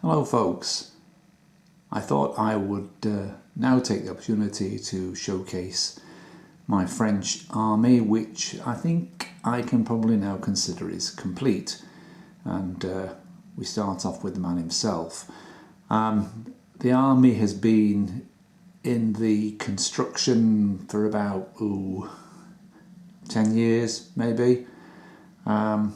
Hello folks, I thought I would now take the opportunity to showcase my French army, which I think I can probably now consider is complete. And we start off with the man himself. The army has been in the construction for about 10 years maybe. I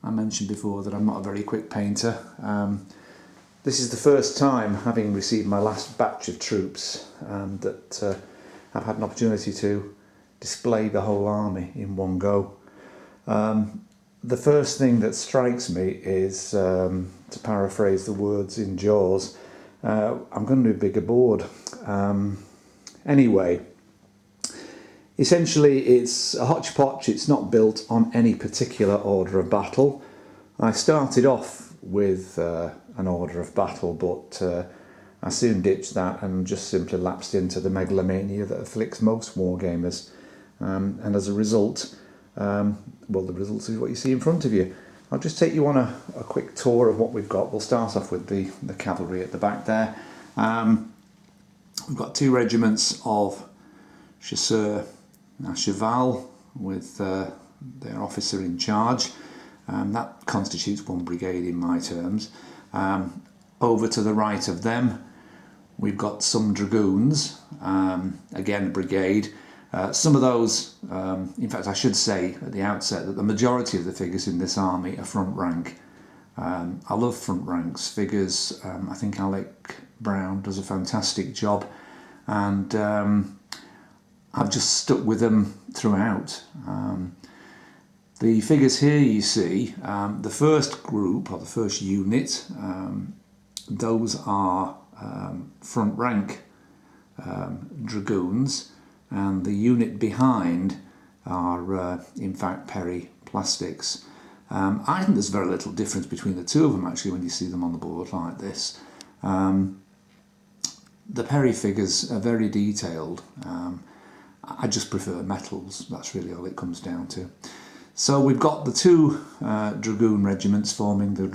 mentioned before that I'm not a very quick painter. This is the first time, having received my last batch of troops, that I've had an opportunity to display the whole army in one go. The first thing that strikes me is, to paraphrase the words in Jaws, I'm going to do a bigger board. Anyway, essentially it's a hodgepodge. It's not built on any particular order of battle. I started off with an order of battle, but I soon ditched that and just simply lapsed into the megalomania that afflicts most wargamers. And as a result, well, the result is what you see in front of you. I'll just take you on a quick tour of what we've got. We'll start off with the cavalry at the back there. We've got two regiments of chasseurs à cheval with their officer in charge. That constitutes one brigade in my terms. Over to the right of them we've got some dragoons, again a brigade. Some of those, in fact I should say at the outset that the majority of the figures in this army are front rank. I love front ranks figures. I think Alec Brown does a fantastic job, and I've just stuck with them throughout. The figures here you see, the first group or the first unit, those are front rank dragoons, and the unit behind are in fact Perry plastics. I think there's very little difference between the two of them actually when you see them on the board like this. The Perry figures are very detailed. I just prefer metals, that's really all it comes down to. So we've got the two dragoon regiments forming the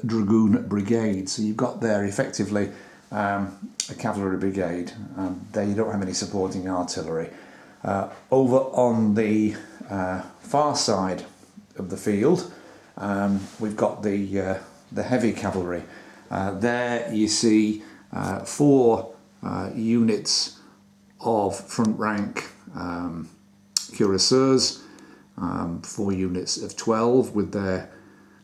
dragoon brigade. So you've got there effectively a cavalry brigade. There you don't have any supporting artillery. Over on the far side of the field, we've got the heavy cavalry. There you see four units of front rank cuirassiers. 4 units of 12 with their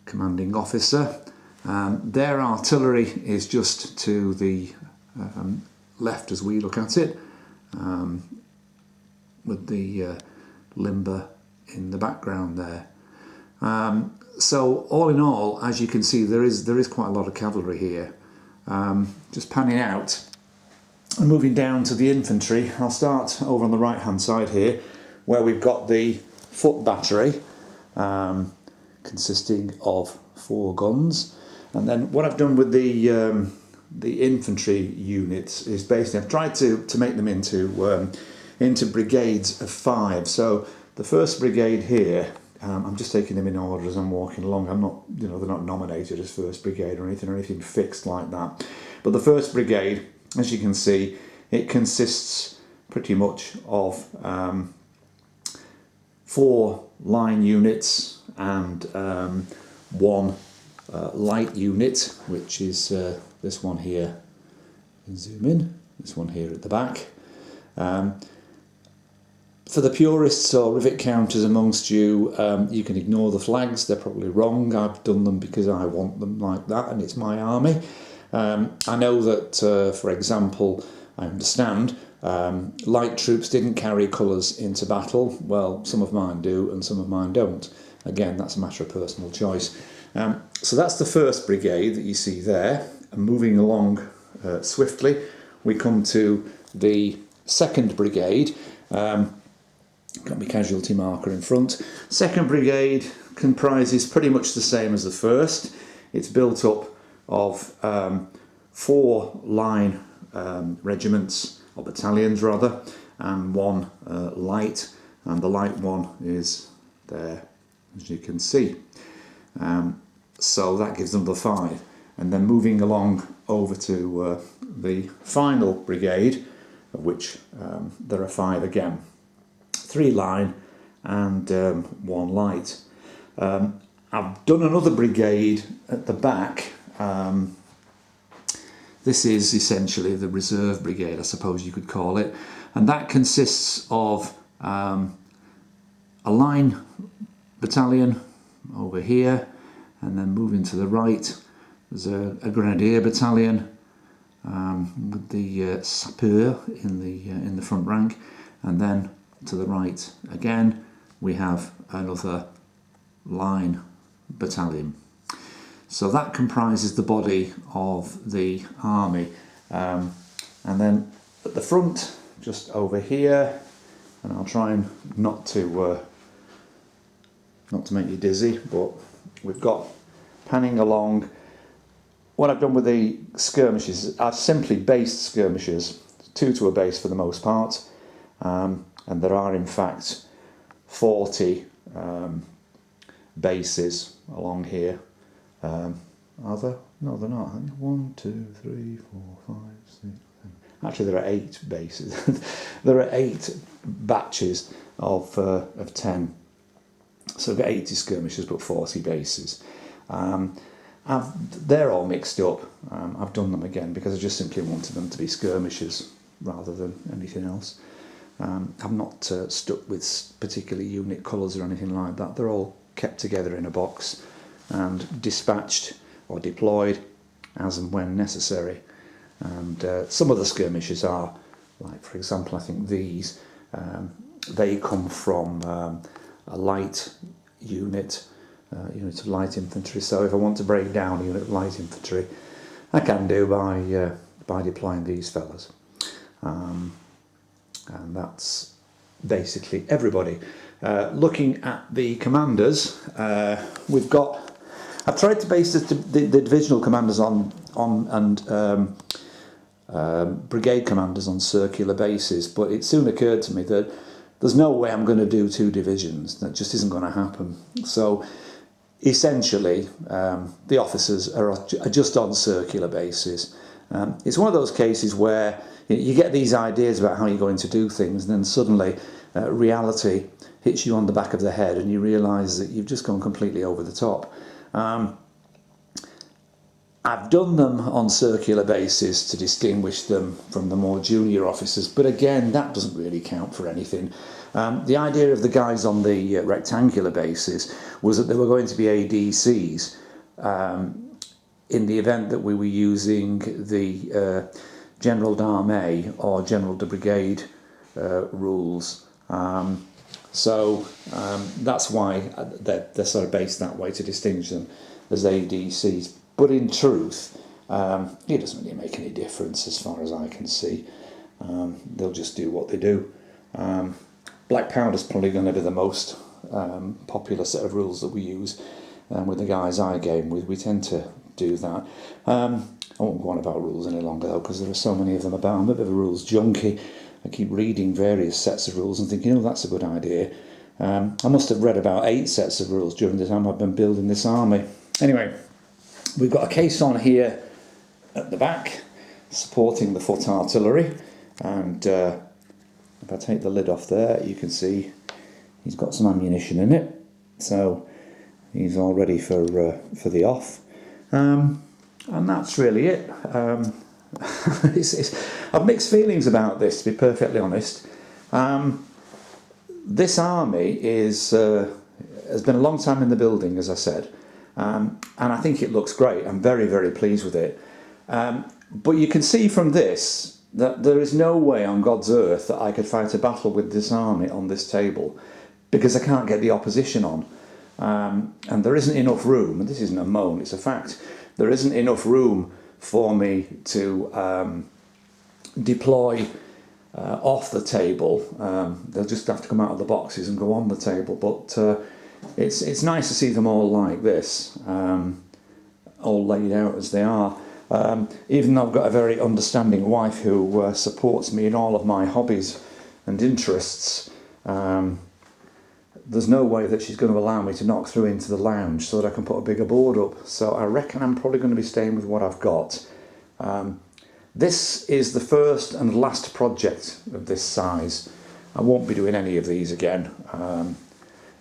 commanding officer. Their artillery is just to the left as we look at it, with the limber in the background there. So all in all, as you can see, there is quite a lot of cavalry here. Just panning out and moving down to the infantry, I'll start over on the right hand side here, where we've got the foot battery, consisting of 4 guns. And then what I've done with the infantry units is basically I've tried to make them into brigades of 5. So the first brigade here, I'm just taking them in order as I'm walking along. I'm not, they're not nominated as first brigade or anything fixed like that. But the first brigade, as you can see, it consists pretty much of 4 line units and 1 light unit, which is this one here. Zoom in. This one here at the back. For the purists or rivet counters amongst you, you can ignore the flags. They're probably wrong. I've done them because I want them like that, and it's my army. I know that, for example, I understand light troops didn't carry colours into battle. Well, some of mine do and some of mine don't. Again, that's a matter of personal choice. So that's the first brigade that you see there. And moving along swiftly, we come to the second brigade. Got my casualty marker in front. Second brigade comprises pretty much the same as the first. It's built up of 4 line regiments, or battalions rather, and 1 light, and the light one is there, as you can see. So that gives them the 5. and then moving along over to the final brigade, of which there are 5 again. 3 line and 1 light. I've done another brigade at the back. This is essentially the reserve brigade, I suppose you could call it, and that consists of a line battalion over here, and then moving to the right there's a grenadier battalion with the sapeur in the front rank, and then to the right again we have another line battalion. So that comprises the body of the army, and then at the front, just over here, and I'll try and not to make you dizzy, but we've got panning along. What I've done with the skirmishers, I've simply based skirmishers, 2 to a base for the most part, and there are in fact 40 bases along here. Are there? No, they're not. 1, 2, 3, 4, 5, 6, 7. Actually, there are 8 bases. There are 8 batches of 10. So we've got 80 skirmishers, but 40 bases. They're all mixed up. I've done them again because I just simply wanted them to be skirmishers rather than anything else. I've not stuck with particular unit colours or anything like that. They're all kept together in a box and dispatched or deployed as and when necessary. And some of the skirmishers are, like for example, I think these, they come from a light unit of light infantry. So if I want to break down a unit of light infantry, I can do by deploying these fellas. And that's basically everybody. Looking at the commanders, we've got. I've tried to base the divisional commanders on brigade commanders on circular bases, but it soon occurred to me that there's no way I'm going to do 2 divisions. That just isn't going to happen. So essentially, the officers are just on circular bases. It's one of those cases where you get these ideas about how you're going to do things, and then suddenly reality hits you on the back of the head and you realise that you've just gone completely over the top. I've done them on circular bases to distinguish them from the more junior officers, but again, that doesn't really count for anything. The idea of the guys on the rectangular bases was that they were going to be ADCs in the event that we were using the General d'Armée or General de Brigade rules. So that's why they're sort of based that way, to distinguish them as ADCs. But in truth, it doesn't really make any difference as far as I can see. They'll just do what they do. Black powder's probably going to be the most popular set of rules that we use with the guys I game with. We tend to do that. I won't go on about rules any longer though, because there are so many of them about. I'm a bit of a rules junkie. I keep reading various sets of rules and thinking, oh, that's a good idea. I must have read about 8 sets of rules during the time I've been building this army. Anyway, we've got a caisson here at the back supporting the foot artillery, and if I take the lid off there, you can see he's got some ammunition in it, so he's all ready for the off. And that's really it. I've mixed feelings about this, to be perfectly honest. This army has been a long time in the building, as I said, and I think it looks great. I'm very, very pleased with it. But you can see from this that there is no way on God's earth that I could fight a battle with this army on this table, because I can't get the opposition on. And there isn't enough room, and this isn't a moan, it's a fact, there isn't enough room for me to deploy off the table. They'll just have to come out of the boxes and go on the table, but it's nice to see them all like this, all laid out as they are. Even though I've got a very understanding wife who supports me in all of my hobbies and interests, there's no way that she's going to allow me to knock through into the lounge so that I can put a bigger board up. So I reckon I'm probably going to be staying with what I've got. This is the first and last project of this size. I won't be doing any of these again.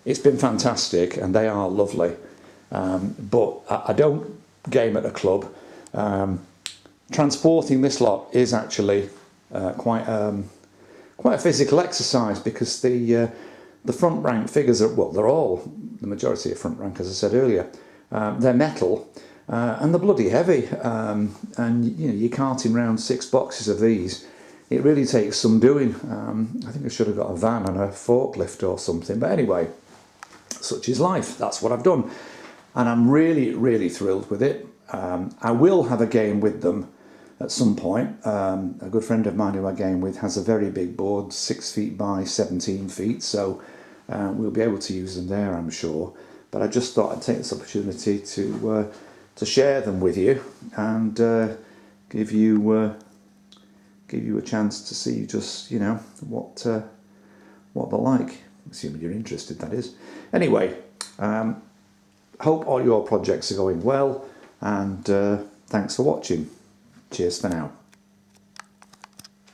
It's been fantastic and they are lovely, but I don't game at a club. Transporting this lot is actually quite a physical exercise, because the front rank figures are, well, they're all, the majority of front rank, as I said earlier, they're metal and they're bloody heavy, and you know, you're carting around 6 boxes of these. It really takes some doing. I think I should have got a van and a forklift or something, but anyway, such is life. That's what I've done, and I'm really thrilled with it. I will have a game with them at some point. A good friend of mine who I game with has a very big board, 6 feet by 17 feet, so we'll be able to use them there, I'm sure. But I just thought I'd take this opportunity to share them with you and give you a chance to see just, you know, what they're like, assuming you're interested, that is. Anyway, hope all your projects are going well, and thanks for watching. Cheers for now.